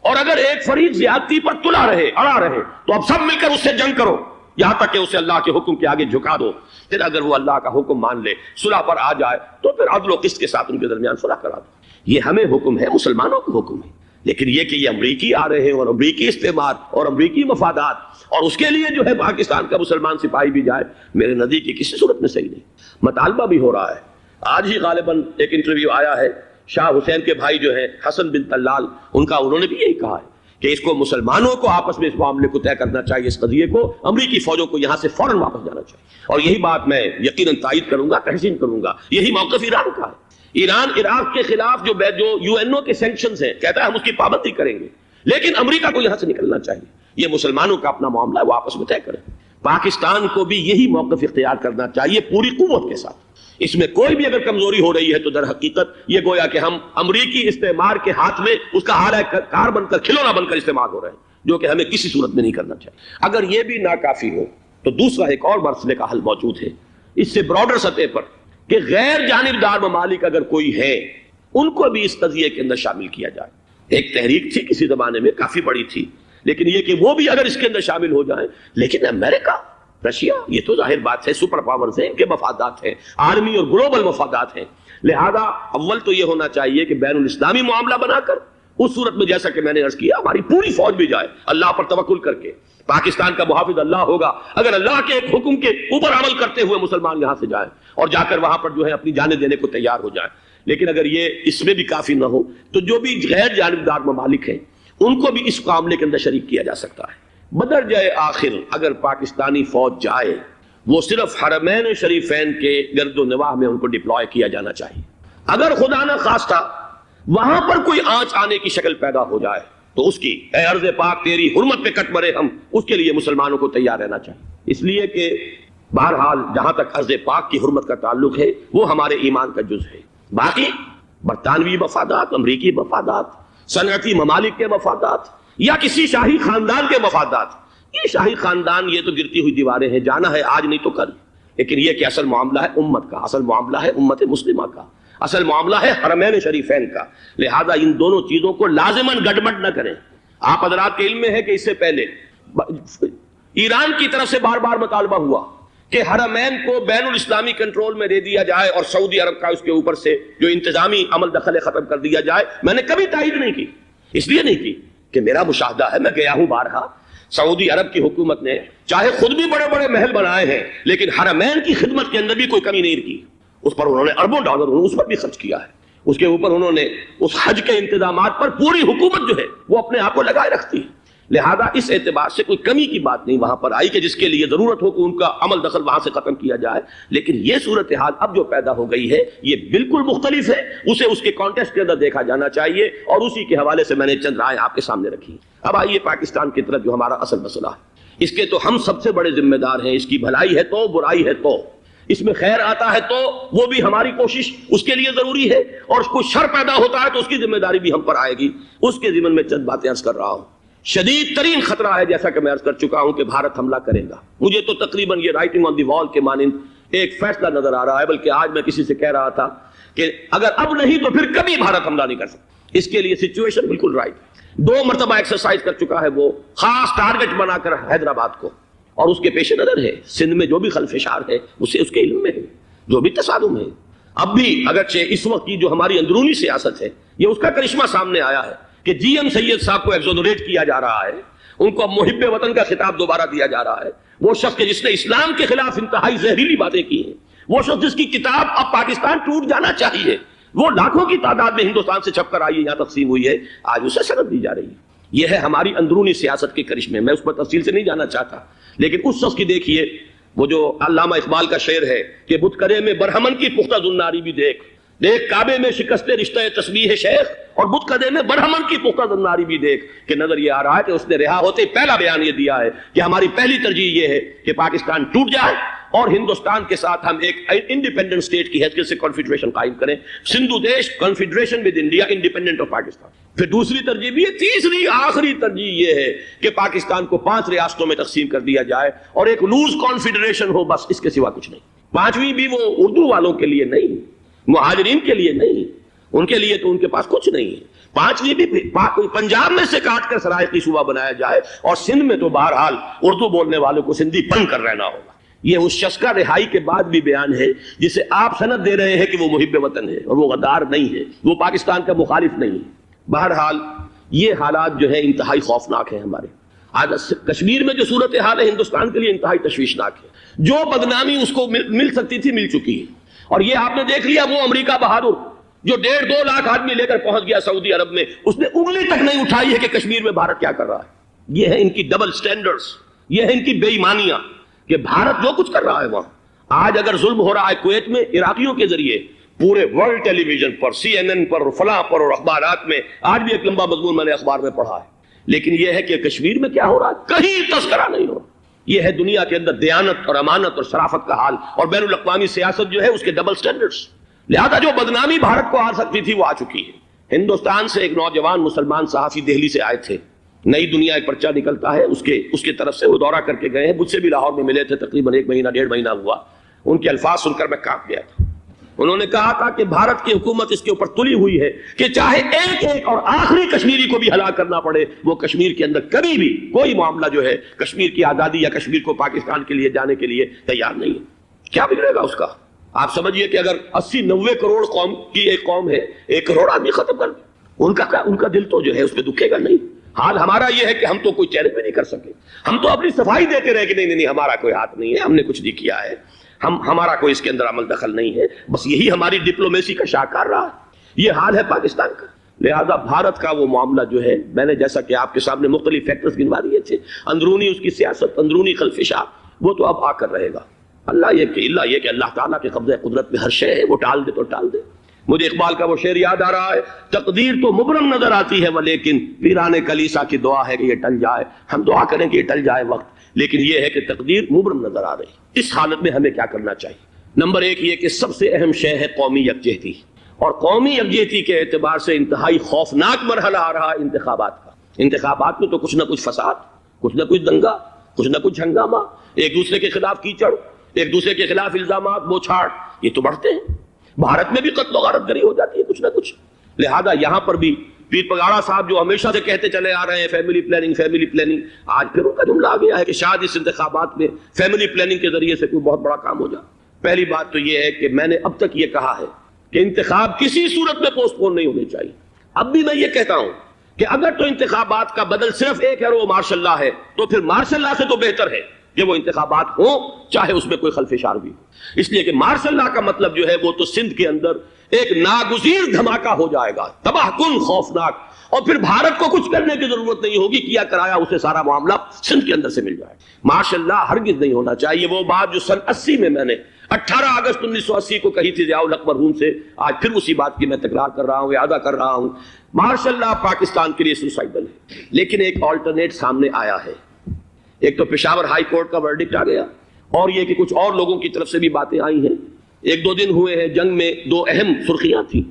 اور اگر ایک فریق زیادتی پر تلا رہے، اڑا رہے، تو اب سب مل کر اس سے جنگ کرو یہاں تک کہ اسے اللہ کے حکم کے آگے جھکا دو. پھر اگر وہ اللہ کا حکم مان لے، صلح پر آ جائے، تو پھر عدل و قسط کے ساتھ ان کے درمیان صلح کرا دو. یہ ہمیں حکم ہے، مسلمانوں کو حکم ہے. لیکن یہ کہ یہ امریکی آ رہے ہیں اور امریکی استعمار اور امریکی مفادات، اور اس کے لیے جو ہے پاکستان کا مسلمان سپاہی بھی جائے، میرے نزدیک کی کسی صورت میں صحیح نہیں. مطالبہ بھی ہو رہا ہے. آج ہی غالباً ایک انٹرویو آیا ہے شاہ حسین کے بھائی جو ہیں حسن بن طلال، انہوں نے بھی یہی کہا ہے کہ اس کو مسلمانوں کو آپس میں اس معاملے کو طے کرنا چاہیے، اس قضیے کو. امریکی فوجوں کو یہاں سے فوراً واپس جانا چاہیے. اور یہی بات میں یقیناً تائید کروں گا، تحسین کروں گا. یہی موقف ایران کا ہے. ایران عراق کے خلاف جو یو این او کے سینکشنز ہیں، کہتا ہے ہم اس کی پابندی کریں گے، لیکن امریکہ کو یہاں سے نکلنا چاہیے. یہ مسلمانوں کا اپنا معاملہ ہے، وہ آپس میں طے کریں. پاکستان کو بھی یہی موقف اختیار کرنا چاہیے پوری قوت کے ساتھ. اس میں کوئی بھی اگر کمزوری ہو رہی ہے تو در حقیقت یہ گویا کہ ہم امریکی استعمار کے ہاتھ میں اس کا اعلی کار بن کر، کھلونا بن کر استعمال ہو رہے ہیں، جو کہ ہمیں کسی صورت میں نہیں کرنا چاہیے. اگر یہ بھی ناکافی ہو تو دوسرا ایک اور مسئلے کا حل موجود ہے اس سے براڈر سطح پر، کہ غیر جانبدار ممالک اگر کوئی ہے ان کو بھی اس قضیے کے اندر شامل کیا جائے. ایک تحریک تھی کسی زمانے میں، کافی بڑی تھی، لیکن یہ کہ وہ بھی اگر اس کے اندر شامل ہو جائیں. لیکن امریکہ، رشیا، یہ تو ظاہر بات ہے سپر پاورز ہیں، ان کے مفادات ہیں، عالمی اور گلوبل مفادات ہیں. لہذا اول تو یہ ہونا چاہیے کہ بین الاسلامی معاملہ بنا کر، اس صورت میں جیسا کہ میں نے عرض کیا ہماری پوری فوج بھی جائے اللہ پر توکل کر کے. پاکستان کا محافظ اللہ ہوگا. اگر اللہ کے ایک حکم کے اوپر عمل کرتے ہوئے مسلمان یہاں سے جائیں اور جا کر وہاں پر جو ہے اپنی جانیں دینے کو تیار ہو جائیں. لیکن اگر یہ اس میں بھی کافی نہ ہو تو جو بھی غیر جانبدار ممالک ہیں ان کو بھی اس معاملے کے اندر شریک کیا جا سکتا ہے. بدرجۂ آخر اگر پاکستانی فوج جائے وہ صرف حرمین شریفین کے گرد و نواح میں ان کو ڈپلوائے کیا جانا چاہیے. اگر خدا نہ خواستہ وہاں پر کوئی آنچ آنے کی شکل پیدا ہو جائے تو اس کی، اے ارض پاک تیری حرمت پہ کٹ مرے ہم، اس کے لیے مسلمانوں کو تیار رہنا چاہیے. اس لیے کہ بہرحال جہاں تک ارض پاک کی حرمت کا تعلق ہے وہ ہمارے ایمان کا جز ہے. باقی برطانوی مفادات، امریکی مفادات، صنعتی ممالک کے مفادات، یا کسی شاہی خاندان کے مفادات. یہ شاہی خاندان یہ تو گرتی ہوئی دیواریں ہیں، جانا ہے آج نہیں تو کل. لیکن یہ کہ اصل معاملہ ہے امت کا، اصل معاملہ ہے امت مسلمہ کا، اصل معاملہ ہے حرمین شریفین کا. لہذا ان دونوں چیزوں کو لازماً گڑبڑ نہ کریں. آپ حضرات کے علم میں ہے کہ اس سے پہلے ایران کی طرف سے بار بار مطالبہ ہوا کہ حرمین کو بین الاسلامی کنٹرول میں دے دیا جائے اور سعودی عرب کا اس کے اوپر سے جو انتظامی عمل دخل ختم کر دیا جائے. میں نے کبھی تائید نہیں کی، اس لیے نہیں کی کہ میرا مشاہدہ ہے، میں گیا ہوں بارہا، سعودی عرب کی حکومت نے چاہے خود بھی بڑے بڑے محل بنائے ہیں لیکن حرمین کی خدمت کے اندر بھی کوئی کمی نہیں کی. اس پر انہوں نے اربوں ڈالر اس پر بھی خرچ کیا ہے. اس کے اوپر انہوں نے اس حج کے انتظامات پر پوری حکومت جو ہے وہ اپنے آپ کو لگائے رکھتی ہے. لہذا اس اعتبار سے کوئی کمی کی بات نہیں وہاں پر آئی کہ جس کے لیے ضرورت ہو کہ ان کا عمل دخل وہاں سے ختم کیا جائے. لیکن یہ صورتحال اب جو پیدا ہو گئی ہے یہ بالکل مختلف ہے، اسے اس کے کانٹیکسٹ کے اندر دیکھا جانا چاہیے اور اسی کے حوالے سے میں نے چند رائے آپ کے سامنے رکھی. اب آئیے پاکستان کی طرف جو ہمارا اصل مسئلہ ہے، اس کے تو ہم سب سے بڑے ذمہ دار ہیں. اس کی بھلائی ہے تو، برائی ہے تو، اس میں خیر آتا ہے تو وہ بھی ہماری کوشش اس کے لیے ضروری ہے، اور کوئی شر پیدا ہوتا ہے تو اس کی ذمہ داری بھی ہم پر آئے گی. اس کے ضمن میں چند باتیں عرض کر رہا ہوں. شدید ترین خطرہ ہے جیسا کہ میں عرض کر چکا ہوں کہ بھارت حملہ کرے گا. مجھے تو تقریباً یہ رائٹنگ آن دی وال کے مانند ایک فیصلہ نظر آ رہا ہے، بلکہ آج میں کسی سے کہہ رہا تھا کہ اگر اب نہیں تو پھر کبھی بھارت حملہ نہیں کر سکتا. اس کے لیے سچویشن بالکل رائٹ. 2 مرتبہ ایکسرسائز کر چکا ہے وہ خاص ٹارگٹ بنا کر حیدرآباد کو، اور اس کے پیش نظر ہے سندھ میں جو بھی خلفشار ہے اسے اس کے علم میں ہے، جو بھی تصادم ہے. اب بھی اگرچہ اس وقت کی جو ہماری اندرونی سیاست ہے یہ اس کا کرشمہ سامنے آیا ہے کہ جی ایم سید صاحب کو ایگزونریٹ کیا جا رہا ہے، ان کو محب وطن کا خطاب دوبارہ دیا جا رہا ہے. وہ شخص جس نے اسلام کے خلاف انتہائی زہریلی باتیں کی ہیں، وہ شخص جس کی کتاب اب پاکستان ٹوٹ جانا چاہیے، وہ لاکھوں کی تعداد میں ہندوستان سے چھپ کر آئی ہے، یہاں تقسیم ہوئی ہے، آج اسے سند دی جا رہی ہے. یہ ہے ہماری اندرونی سیاست کے کرشمے. میں اس پر تفصیل سے نہیں جانا چاہتا، لیکن اس شخص کی دیکھیے وہ جو علامہ اقبال کا شعر ہے کہ بت کرے میں برہمن کی پختہ زناری بھی دیکھ، دیکھ کعبے میں شکست رشتہ تسبیح شیخ، اور بت قدے میں برہمن کی پختہ زناری بھی دیکھ. کہ نظر یہ آ رہا ہے کہ اس نے رہا ہوتے پہلا بیان یہ دیا ہے کہ ہماری پہلی ترجیح یہ ہے کہ پاکستان ٹوٹ جائے اور ہندوستان کے ساتھ ہم ایک انڈیپینڈنٹ اسٹیٹ کی حیثیت سے کنفیڈریشن قائم کریں. سندھو دیش confederation with India independent of Pakistan. پھر دوسری ترجیح بھی ہے، تیسری آخری ترجیح یہ ہے کہ پاکستان کو 5 ریاستوں میں تقسیم کر دیا جائے اور ایک لوز کانفیڈریشن ہو، بس اس کے سوا کچھ نہیں. 5ویں بھی وہ اردو والوں کے لیے نہیں، مہاجرین کے لیے نہیں، ان کے لیے تو ان کے پاس کچھ نہیں ہے. 5ویں بھی پنجاب میں سے کاٹ کر سرائیکی صوبہ بنایا جائے، اور سندھ میں تو بہرحال اردو بولنے والوں کو سندھی بن کر رہنا ہوگا. یہ اس شخص کا رہائی کے بعد بھی بیان ہے جسے آپ سند دے رہے ہیں کہ وہ محب وطن ہے، اور وہ غدار نہیں ہے، وہ پاکستان کا مخالف نہیں ہے. بہرحال یہ حالات جو ہے انتہائی خوفناک ہیں ہمارے. آج کشمیر میں جو صورتحال ہے ہندوستان کے لیے انتہائی تشویشناک ہے. جو بدنامی اس کو مل سکتی تھی مل چکی ہے. اور یہ آپ نے دیکھ لیا وہ امریکہ بہادر جو 1.5-2 لاکھ آدمی لے کر پہنچ گیا سعودی عرب میں، اس نے انگلی تک نہیں اٹھائی ہے کہ کشمیر میں بھارت کیا کر رہا ہے. یہ ہے ان کی ڈبل سٹینڈرڈز، یہ ہے ان کی بے ایمانیاں کہ بھارت جو کچھ کر رہا ہے وہاں. آج اگر ظلم ہو رہا ہے کویت میں عراقیوں کے ذریعے، پورے ورلڈ ٹیلی ویژن پر، CNN پر، فلاں پر، اور اخبارات میں، آج بھی ایک لمبا مضمون میں نے اخبار میں پڑھا ہے. لیکن یہ ہے کہ کشمیر میں کیا ہو رہا ہے کہیں تذکرہ نہیں ہو رہا. یہ ہے دنیا کے اندر دیانت اور امانت اور شرافت کا حال، اور بین الاقوامی سیاست جو ہے اس کے ڈبل سٹینڈرڈز. لہذا جو بدنامی بھارت کو آ سکتی تھی وہ آ چکی ہے. ہندوستان سے ایک نوجوان مسلمان صحافی دہلی سے آئے تھے، نئی دنیا ایک پرچہ نکلتا ہے اس کے طرف سے، وہ دورہ کر کے گئے ہیں، مجھ سے بھی لاہور میں ملے تھے، تقریباً 1-1.5 مہینہ ہوا. ان کے الفاظ سن کر میں کانپ گیا تھا. انہوں نے کہا تھا کہ بھارت کی حکومت اس کے اوپر تلی ہوئی ہے کہ چاہے ایک اور آخری کشمیری کو بھی ہلاک کرنا پڑے، وہ کشمیر کے اندر کبھی بھی کوئی معاملہ جو ہے کشمیر کی آزادی یا کشمیر کو پاکستان کے لیے جانے کے لیے تیار نہیں ہے. کیا بگڑے گا اس کا؟ آپ سمجھیے کہ اگر 80-90 کروڑ قوم کی ایک قوم ہے، 1 کروڑ آدمی ختم کر دے، ان کا دل تو جو ہے اس پہ دکھے گا نہیں. حال ہمارا یہ ہے کہ ہم تو کوئی چیلنج بھی نہیں کر سکے. ہم تو اپنی صفائی دیتے رہے کہ نہیں ہمارا کوئی ہاتھ نہیں ہے، ہم نے کچھ نہیں کیا ہے، ہمارا کوئی اس کے اندر عمل دخل نہیں ہے. بس یہی ہماری ڈپلومیسی کا شاہکار رہا ہے. یہ حال ہے پاکستان کا. لہذا بھارت کا وہ معاملہ جو ہے، میں نے جیسا کہ آپ کے سامنے مختلف فیکٹرز گنوا دیے تھے، اندرونی اس کی سیاست، اندرونی خلفشاں، وہ تو اب آ کر رہے گا. اللہ یہ کہ اللہ تعالیٰ کے قبضہ قدرت میں ہر شے ہے، وہ ٹال دے تو ٹال دے. مجھے اقبال کا وہ شعر یاد آ رہا ہے، تقدیر تو مبرم نظر آتی ہے ولیکن پیران کلیسا کی دعا ہے کہ یہ ٹل جائے. ہم دعا کریں کہ یہ ٹل جائے وقت، لیکن یہ ہے کہ تقدیر مبرم نظر آ رہی. اس حالت میں ہمیں کیا کرنا چاہیے؟ نمبر 1 یہ کہ سب سے اہم شے ہے قومی یکجہتی، اور قومی یکجہتی کے اعتبار سے انتہائی خوفناک مرحلہ آ رہا ہے انتخابات کا. انتخابات میں تو کچھ نہ کچھ فساد، کچھ نہ کچھ دنگا، کچھ نہ کچھ ہنگامہ، ایک دوسرے کے خلاف کیچڑ، ایک دوسرے کے خلاف الزامات، بوچھاڑ، یہ تو بڑھتے ہیں۔ بھارت میں بھی قتل و غارت گری ہو جاتی ہے کچھ نہ کچھ۔ لہذا یہاں پر بھی پیر پگاڑا صاحب جو ہمیشہ سے کہتے چلے آ رہے ہیں فیملی پلاننگ فیملی پلاننگ، آج پھر ان کا جملہ آ گیا ہے کہ شاید اس انتخابات میں فیملی پلاننگ کے ذریعے سے کوئی بہت بڑا کام ہو جائے۔ پہلی بات تو یہ ہے کہ میں نے اب تک یہ کہا ہے کہ انتخاب کسی صورت میں پوسٹ پون نہیں ہونے چاہیے۔ اب بھی میں یہ کہتا ہوں کہ اگر تو انتخابات کا بدل صرف ایک ہے اور وہ مارشل لا ہے، تو پھر مارشل لا سے تو بہتر ہے کہ وہ انتخابات ہوں چاہے اس میں کوئی خلفشار بھی ہو، اس لیے کہ مارشل لا کا مطلب جو ہے وہ تو سندھ کے اندر ایک ناگزیر دھماکہ ہو جائے گا، تباہ کن، خوفناک، اور پھر بھارت کو کچھ کرنے کی ضرورت نہیں ہوگی، کیا کرایا اسے سارا معاملہ سندھ کے اندر سے مل جائے۔ ماشاء اللہ ہرگز نہیں ہونا چاہیے۔ وہ بات جو سن 80 میں نے 18 اگست 1980 کو کہی تھی ضیاء الحق مرحوم سے، آج پھر اسی بات کی میں تکرار کر رہا ہوں، اعادہ کر رہا ہوں۔ ماشاء اللہ پاکستان کے لیے سوسائڈل ہے، لیکن ایک آلٹرنیٹ سامنے آیا ہے۔ ایک تو پشاور ہائی کورٹ کا ورڈکٹ آ گیا، اور یہ کہ کچھ اور لوگوں کی طرف سے بھی باتیں آئی ہیں۔ ایک دو دن ہوئے ہیں، جنگ میں دو اہم سرخیاں تھیں،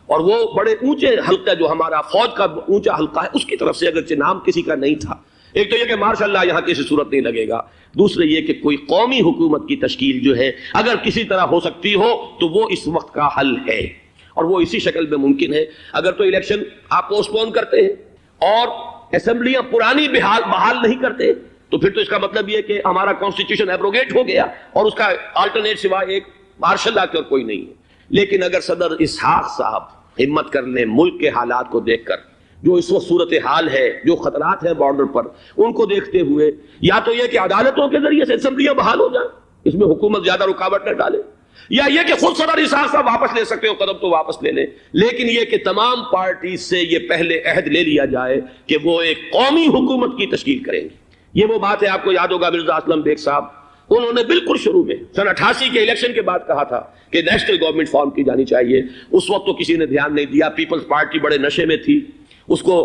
اور وہ بڑے اونچے حلقہ جو ہمارا فوج کا اونچا حلقہ ہے اس کی طرف سے اگرچہ نام کسی کا نہیں تھا۔ ایک تو یہ کہ ماشاءاللہ یہاں کسی صورت نہیں لگے گا، دوسرے یہ کہ کوئی قومی حکومت کی تشکیل جو ہے اگر کسی طرح ہو سکتی ہو تو وہ اس وقت کا حل ہے، اور وہ اسی شکل میں ممکن ہے۔ اگر تو الیکشن آپ پوسٹ پون کرتے ہیں اور اسمبلیاں پرانی بحال نہیں کرتے تو پھر تو اس کا مطلب یہ کہ ہمارا کانسٹیٹیوشن ایبروگیٹ ہو گیا اور اس کا آلٹرنیٹ سوائے ایک مارشل لا کے اور کوئی نہیں ہے۔ لیکن اگر صدر اسحاق صاحب ہمت کر لیں ملک کے حالات کو دیکھ کر، جو اس وقت صورتحال ہے، جو خطرات ہیں بارڈر پر، ان کو دیکھتے ہوئے یا تو یہ کہ عدالتوں کے ذریعے سے اسمبلیاں بحال ہو جائیں، اس میں حکومت زیادہ رکاوٹ نہ ڈالے، یا یہ کہ خود صدر اسحاق صاحب واپس لے سکتے ہو قدم تو واپس لے لیں، لیکن یہ کہ تمام پارٹیز سے یہ پہلے عہد لے لیا جائے کہ وہ ایک قومی حکومت کی تشکیل کریں گے۔ یہ وہ بات ہے، آپ کو یاد ہوگا مرزا اسلم بیگ صاحب، انہوں نے بالکل شروع میں سن 88 کے الیکشن کے بعد کہا تھا کہ نیشنل گورنمنٹ فارم کی جانی چاہیے۔ اس وقت تو کسی نے دھیان نہیں دیا، پیپلز پارٹی بڑے نشے میں تھی، اس کو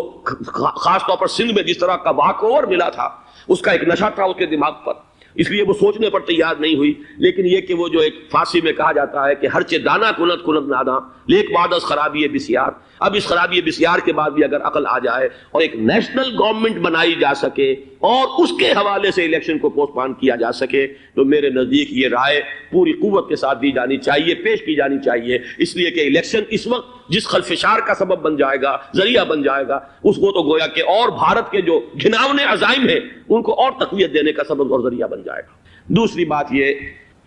خاص طور پر سندھ میں جس طرح کا واک اوور ملا تھا اس کا ایک نشہ تھا اس کے دماغ پر، اس لیے وہ سوچنے پر تیار نہیں ہوئی۔ لیکن یہ کہ وہ جو ایک فارسی میں کہا جاتا ہے کہ ہرچہ دانا کنت کنت نادا لیک بعد از خرابی بسیار، اب اس خرابی بسیار کے بعد بھی اگر عقل آ جائے اور ایک نیشنل گورنمنٹ بنائی جا سکے اور اس کے حوالے سے الیکشن کو پوسٹ پون کیا جا سکے تو میرے نزدیک یہ رائے پوری قوت کے ساتھ دی جانی چاہیے، پیش کی جانی چاہیے، اس لیے کہ الیکشن اس وقت جس خلفشار کا سبب بن جائے گا، ذریعہ بن جائے گا، اس کو تو گویا کہ اور بھارت کے جو گھناونے عزائم ہیں ان کو اور تقویت دینے کا سبب اور ذریعہ بن جائے گا۔ دوسری بات یہ،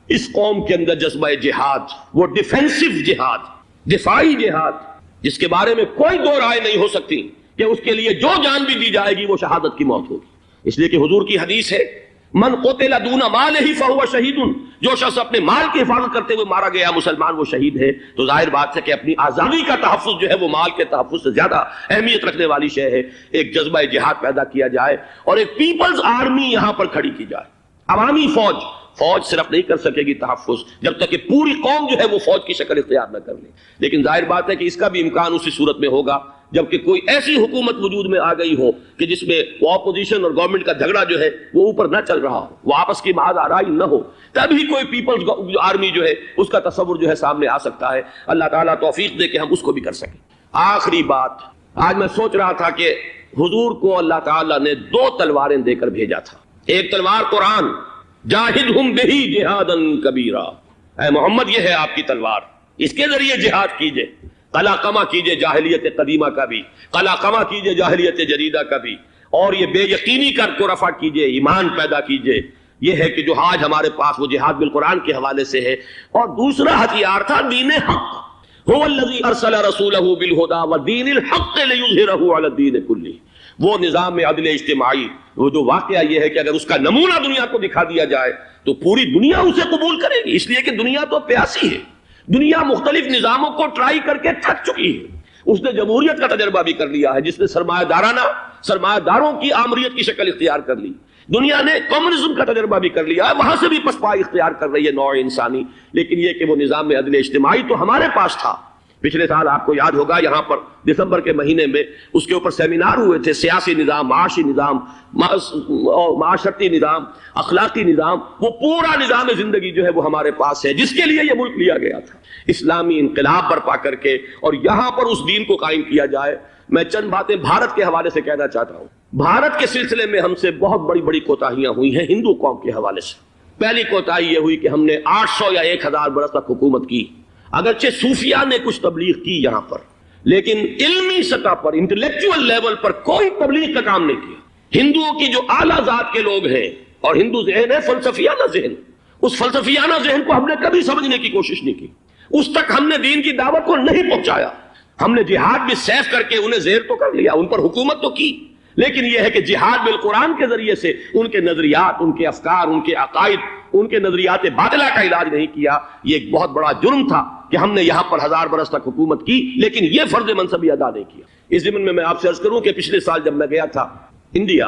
اس قوم کے اندر جذبہ جہاد، وہ ڈیفینسو جہاد، دفاعی جہاد، جس کے بارے میں کوئی دو رائے نہیں ہو سکتی کہ اس کے لیے جو جان بھی دی جائے گی وہ شہادت کی موت ہوگی، اس لیے کہ حضور کی حدیث ہے من قتل دون مالہ فہو شہید، جو شخص اپنے مال کی حفاظت کرتے ہوئے مارا گیا مسلمان وہ شہید ہے۔ تو ظاہر بات ہے کہ اپنی آزادی کا تحفظ جو ہے وہ مال کے تحفظ سے زیادہ اہمیت رکھنے والی شے ہے۔ ایک جذبہ جہاد پیدا کیا جائے اور ایک پیپلز آرمی یہاں پر کھڑی کی جائے، عوامی فوج۔ فوج صرف نہیں کر سکے گی تحفظ جب تک کہ پوری قوم جو ہے وہ فوج کی شکل اختیار نہ کر لے، لیکن ظاہر بات ہے کہ اس کا بھی امکان اسی صورت میں ہوگا جبکہ کوئی ایسی حکومت وجود میں آ گئی ہو کہ جس میں وہ اپوزیشن اور گورنمنٹ کا جھگڑا جو ہے وہ اوپر نہ چل رہا ہو، وہ آپس کی محض آرائی نہ ہو، تبھی کوئی پیپلز آرمی جو ہے اس کا تصور جو ہے سامنے آ سکتا ہے۔ اللہ تعالیٰ توفیق دے کہ ہم اس کو بھی کر سکیں۔ آخری بات، آج میں سوچ رہا تھا کہ حضور کو اللہ تعالیٰ نے 2 تلواریں دے کر بھیجا تھا۔ ایک تلوار قرآن، جاہدہم بہی جہادا کبیرا، اے محمد یہ ہے آپ کی تلوار، اس کے ذریعے جہاد کیجئے، قلع قمع کیجئے جاہلیت قدیمہ کا بھی، قلع قمع کیجئے جاہلیت جدیدہ کا بھی، اور یہ بے یقینی کو رفع کیجئے، ایمان پیدا کیجئے۔ یہ ہے کہ جو آج ہمارے پاس وہ جہاد بالقرآن کے حوالے سے ہے۔ اور دوسرا ہتھیار تھا دین حق، هو الذی ارسل رسولہ بالہدی ودین الحق لیظہرہ علی الدین کلہ۔ وہ نظام عدل اجتماعی، وہ جو واقعہ یہ ہے کہ اگر اس کا نمونہ دنیا کو دکھا دیا جائے تو پوری دنیا اسے قبول کرے گی، اس لیے کہ دنیا تو پیاسی ہے، دنیا مختلف نظاموں کو ٹرائی کر کے تھک چکی ہے۔ اس نے جمہوریت کا تجربہ بھی کر لیا ہے جس نے سرمایہ داروں کی آمریت کی شکل اختیار کر لی، دنیا نے کمیونزم کا تجربہ بھی کر لیا ہے، وہاں سے بھی پسپائی اختیار کر رہی ہے نوع انسانی۔ لیکن یہ کہ وہ نظام عدل اجتماعی تو ہمارے پاس تھا۔ پچھلے سال آپ کو یاد ہوگا یہاں پر دسمبر کے مہینے میں اس کے اوپر سیمینار ہوئے تھے، سیاسی نظام، معاشی نظام، معاشرتی نظام، اخلاقی نظام، وہ پورا نظام زندگی جو ہے وہ ہمارے پاس ہے جس کے لیے یہ ملک لیا گیا تھا، اسلامی انقلاب برپا کر کے اور یہاں پر اس دین کو قائم کیا جائے میں چند باتیں بھارت کے حوالے سے کہنا چاہتا ہوں. بھارت کے سلسلے میں ہم سے بہت بڑی بڑی کوتاہیاں ہوئی ہیں ہندو قوم کے حوالے سے. پہلی کوتاہی یہ ہوئی کہ ہم نے 800 یا 1000 برس تک حکومت کی. اگرچہ صوفیاء نے کچھ تبلیغ کی یہاں پر، لیکن علمی سطح پر، انٹلیکچوئل لیول پر کوئی تبلیغ کا کام نہیں کیا. ہندوؤں کی جو اعلیٰ ذات کے لوگ ہیں، اور ہندو ذہن ہے فلسفیانہ ذہن، اس فلسفیانہ ذہن کو ہم نے کبھی سمجھنے کی کوشش نہیں کی. اس تک ہم نے دین کی دعوت کو نہیں پہنچایا. ہم نے جہاد بھی سیف کر کے انہیں زیر تو کر لیا، ان پر حکومت تو کی، لیکن یہ ہے کہ جہاد بالقرآن کے ذریعے سے ان کے نظریات، ان کے افکار، ان کے عقائد، ان کے نظریات باطلہ کا علاج نہیں کیا. یہ ایک بہت بڑا جرم تھا کہ ہم نے یہاں پر 1000 برس تک حکومت کی، لیکن یہ فرض منصبی ادا نہیں کیا. اس ضمن میں آپ سے عرض کروں کہ پچھلے سال جب میں گیا تھا انڈیا،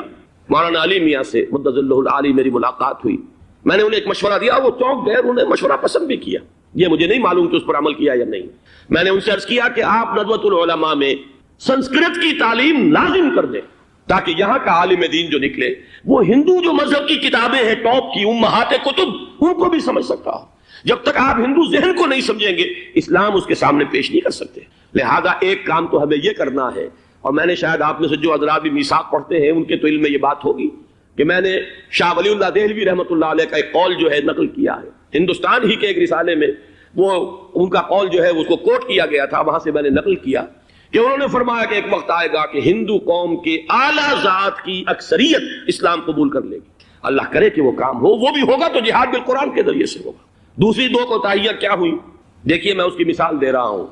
مولانا علی میاں سے مدظ اللہ العالی میری ملاقات ہوئی. میں نے انہیں ایک مشورہ دیا، وہ چونک گئے، انہوں نے مشورہ پسند بھی کیا. یہ مجھے نہیں معلوم کہ اس پر عمل کیا یا نہیں. میں نے ان سے عرض کیا کہ آپ ندوۃ العلماء میں سنسکرت کی تعلیم لازم کر دیں، تاکہ یہاں کا عالم دین جو نکلے وہ ہندو جو مذہب کی کتابیں ہیں ٹاپ کی، امہات کتب، ان کو بھی سمجھ سکتا ہو. جب تک آپ ہندو ذہن کو نہیں سمجھیں گے، اسلام اس کے سامنے پیش نہیں کر سکتے. لہذا ایک کام تو ہمیں یہ کرنا ہے، اور میں نے شاید آپ میں سے جو حضرات بھی میثاق پڑھتے ہیں ان کے تو علم میں یہ بات ہوگی کہ میں نے شاہ ولی اللہ دہلوی رحمۃ اللہ علیہ کا ایک قول جو ہے نقل کیا ہے. ہندوستان ہی کے ایک رسالے میں وہ ان کا قول جو ہے اس کو کوٹ کیا گیا تھا، وہاں سے میں نے نقل کیا کہ انہوں نے فرمایا کہ ایک وقت آئے گا کہ ہندو قوم کے اعلیٰ ذات کی اکثریت اسلام قبول کر لے گی. اللہ کرے کہ وہ کام ہو، وہ بھی ہوگا تو جہاد بالقرآن کے ذریعے سے ہوگا. دوسری دو کوتاہیاں کیا ہوئی؟ دیکھیے میں اس کی مثال دے رہا ہوں.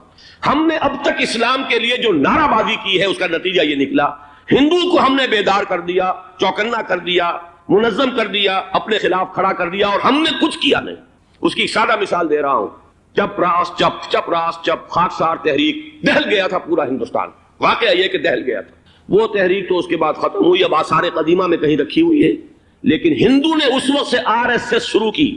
ہم نے اب تک اسلام کے لیے جو نعرہ بازی کی ہے اس کا نتیجہ یہ نکلا، ہندو کو ہم نے بیدار کر دیا، چوکنا کر دیا، منظم کر دیا، اپنے خلاف کھڑا کر دیا، اور ہم نے کچھ کیا نہیں. اس کی ایک سادہ مثال دے رہا ہوں. چپ راس چپ، چپ راس چپ، خاکسار تحریک، دہل گیا تھا پورا ہندوستان. واقعہ یہ کہ دہل گیا تھا. وہ تحریک تو اس کے بعد ختم ہوئی، اب آثار قدیمہ میں کہیں رکھی ہوئی ہے. لیکن ہندو نے اس وقت سے RSS شروع کی،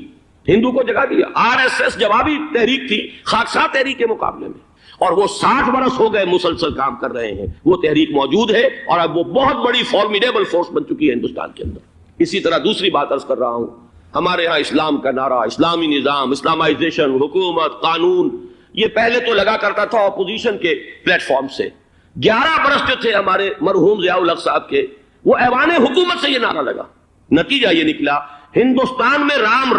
ہندو کو جگہ دیا. RSS جوابی تحریک تھی خاکسار تحریک کے مقابلے میں، اور وہ 60 برس ہو گئے مسلسل کام کر رہے ہیں. وہ تحریک موجود ہے اور اب وہ بہت بڑی فارمیڈیبل فورس بن چکی ہے ہندوستان کے اندر. اسی طرح دوسری بات عرض کر رہا ہوں، ہمارے ہاں اسلام کا نعرہ، اسلامی نظام، اسلامائزیشن، حکومت، قانون، یہ پہلے تو لگا کرتا تھا اپوزیشن کے پلیٹ فارم سے. 11 برس جو تھے ہمارے مرحوم ضیاء الحق صاحب کے، وہ ایوان حکومت سے یہ نعرہ لگا. نتیجہ یہ نکلا ہندوستان میں رام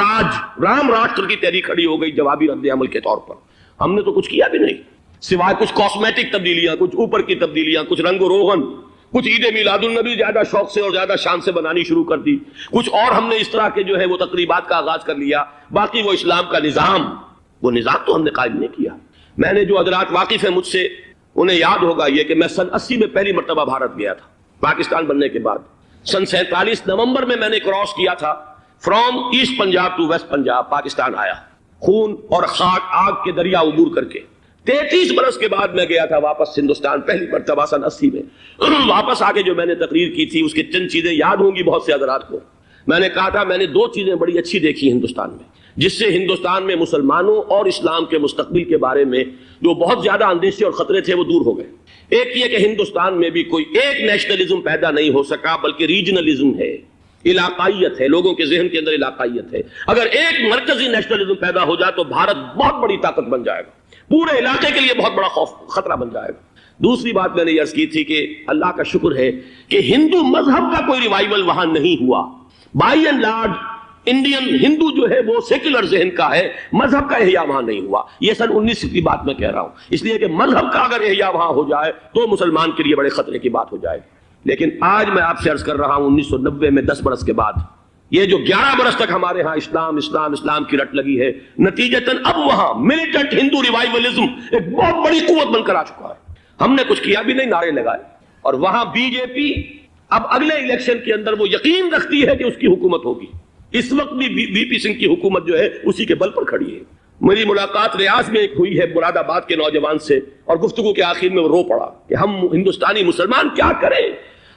راشٹر کی تحریک کھڑی ہو گئی جوابی رد عمل کے طور پر. ہم نے تو کچھ کیا بھی نہیں، سوائے کچھ کاسمیٹک تبدیلیاں، کچھ اوپر کی تبدیلیاں، کچھ رنگ و روغن، کچھ عید میلاد النبی زیادہ شوق سے اور زیادہ شان سے بنانی شروع کر دی، کچھ اور ہم نے اس طرح کے جو ہے وہ تقریبات کا آغاز کر لیا. باقی وہ اسلام کا نظام، وہ نظام تو ہم نے قائم نہیں کیا. میں نے جو حضرات واقف ہیں مجھ سے، انہیں یاد ہوگا یہ کہ میں سن 80 میں پہلی مرتبہ بھارت گیا تھا پاکستان بننے کے بعد. سن 47 نومبر میں نے کراس کیا تھا from east Punjab to west Punjab. Pakistan آیا خون اور خاک آگ کے دریا عبور کر کے. 33 برس کے بعد میں گیا تھا واپس ہندوستان پہلی مرتبہ سن 80 میں. واپس آ کے جو میں نے تقریر کی تھی اس کی چند چیزیں یاد ہوں گی بہت سے حضرات کو. میں نے کہا تھا میں نے 2 چیزیں بڑی اچھی دیکھی ہندوستان میں، جس سے ہندوستان میں مسلمانوں اور اسلام کے مستقبل کے بارے میں جو بہت زیادہ اندیشے اور خطرے تھے وہ دور ہو گئے. ایک یہ کہ ہندوستان میں بھی کوئی ایک نیشنلزم پیدا نہیں ہو سکا، بلکہ ریجنلزم ہے، علاقائیت ہے، لوگوں کے ذہن کے اندر علاقائیت ہے. اگر ایک مرکزی نیشنلزم پیدا ہو جائے تو بھارت بہت بڑی طاقت بن جائے گا، پورے علاقے کے لیے بہت بڑا خطرہ بن جائے گا. دوسری بات میں نے یہ عرض کی تھی کہ اللہ کا شکر ہے کہ ہندو مذہب کا کوئی ریوائول وہاں نہیں ہوا. بائی اینڈ لارج انڈین ہندو جو ہے وہ سیکولر ذہن کا ہے، مذہب کا احیاء وہاں نہیں ہوا. یہ سن 19 کی بات میں کہہ رہا ہوں، اس لیے کہ مذہب کا اگر احیاء وہاں ہو جائے تو مسلمان کے لیے بڑے خطرے کی بات ہو جائے. لیکن آج میں آپ سے عرض کر رہا ہوں 1990 میں 10 برس کے بعد یہ جو 11 برس تک ہمارے ہاں اسلام کی رٹ لگی ہے، نتیجتاً اب وہاں ملیٹنٹ ہندو ریوائولزم ایک بہت بڑی قوت بن کر آ چکا ہے. ہم نے کچھ کیا بھی نہیں، نعرے لگائے. اور وہاں بی جے پی اب اگلے الیکشن کے اندر وہ یقین رکھتی ہے کہ اس کی حکومت ہوگی. اس وقت بھی بی پی سنگھ کی حکومت جو ہے اسی کے بل پر کھڑی ہے. میری ملاقات ریاض میں ایک ہوئی ہے مراد آباد کے نوجوان سے، اور گفتگو کے آخر میں وہ رو پڑا کہ ہم ہندوستانی مسلمان کیا کریں،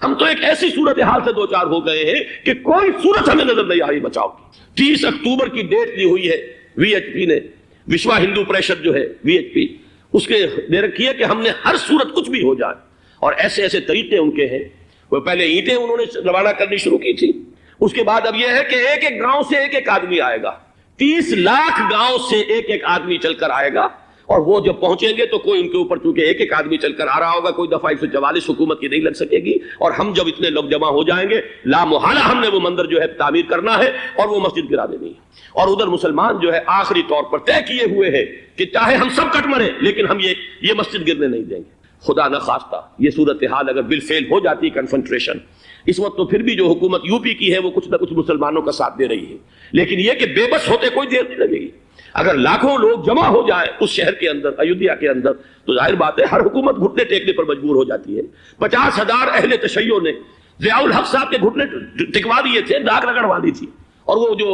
ہم تو ایک ایسی صورتحال سے دوچار ہو گئے ہیں کہ کوئی صورت ہمیں نظر نہیں آ رہی بچاؤ کی. 30 اکتوبر کی ڈیٹ دی ہوئی ہے وی ایچ پی نے، وشوا ہندو پریشد جو ہے وی ایچ پی، اس کے دے رکھی ہے کہ ہم نے ہر صورت کچھ بھی ہو جائے. اور ایسے ایسے طریقے ان کے ہیں. وہ پہلے اینٹیں انہوں نے روانہ کرنی شروع کی تھی، اس کے بعد اب یہ ہے کہ ایک ایک گاؤں سے ایک ایک آدمی آئے گا، 30 لاکھ گاؤں سے ایک ایک آدمی چل کر آئے گا. اور وہ جب پہنچیں گے تو کوئی ان کے اوپر چونکہ ایک ایک آدمی چل کر آ رہا ہوگا، کوئی دفعہ 144 حکومت کی نہیں لگ سکے گی، اور ہم جب اتنے لوگ جمع ہو جائیں گے لا محالہ ہم نے وہ مندر جو ہے تعمیر کرنا ہے اور وہ مسجد گرا دینی ہے۔ اور ادھر مسلمان جو ہے آخری طور پر طے کیے ہوئے ہیں کہ چاہے ہم سب کٹ مریں لیکن ہم یہ مسجد گرنے نہیں دیں گے۔ خدا نہ خواستہ یہ صورتحال اگر بالفعل ہو جاتی کنفنٹریشن، اس وقت تو پھر بھی جو حکومت یو پی کی ہے وہ کچھ نہ کچھ مسلمانوں کا ساتھ دے رہی ہے، لیکن یہ کہ بے بس ہوتے کوئی دیر نہیں لگے گی۔ اگر لاکھوں لوگ جمع ہو جائیں اس شہر کے اندر، ایودھیا کے اندر، تو ظاہر بات ہے ہر حکومت گھٹنے ٹیکنے پر مجبور ہو جاتی ہے۔ 50,000 اہل تشیع نے ضیاء الحق صاحب کے گھٹنے ٹکوا دیے تھے، ناک رگڑوا دی تھی، اور وہ جو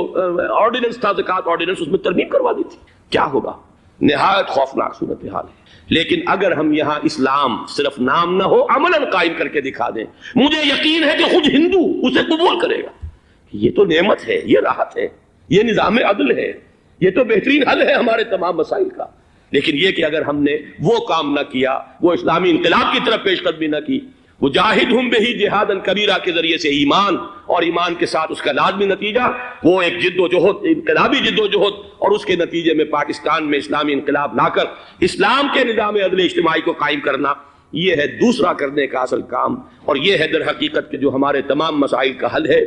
آرڈیننس تھا زکوٰۃ آرڈیننس اس میں ترمیم کروا دی تھی۔ کیا ہوگا؟ نہایت خوفناک صورتحال ہے۔ لیکن اگر ہم یہاں اسلام صرف نام نہ ہو عملاً قائم کر کے دکھا دیں، مجھے یقین ہے کہ خود ہندو اسے قبول کرے گا۔ یہ تو نعمت ہے، یہ راحت ہے، یہ نظام عدل ہے، یہ تو بہترین حل ہے ہمارے تمام مسائل کا۔ لیکن یہ کہ اگر ہم نے وہ کام نہ کیا، وہ اسلامی انقلاب کی طرف پیش قدمی نہ کی، وہ جاہدہم بہ جہادا کبیرہ کے ذریعے سے ایمان، اور ایمان کے ساتھ اس کا لازمی نتیجہ وہ ایک جد و جہد، انقلابی جد و جہد، اور اس کے نتیجے میں پاکستان میں اسلامی انقلاب لا کر اسلام کے نظام عدل اجتماعی کو قائم کرنا، یہ ہے دوسرا کرنے کا اصل کام، اور یہ ہے در حقیقت کہ جو ہمارے تمام مسائل کا حل ہے۔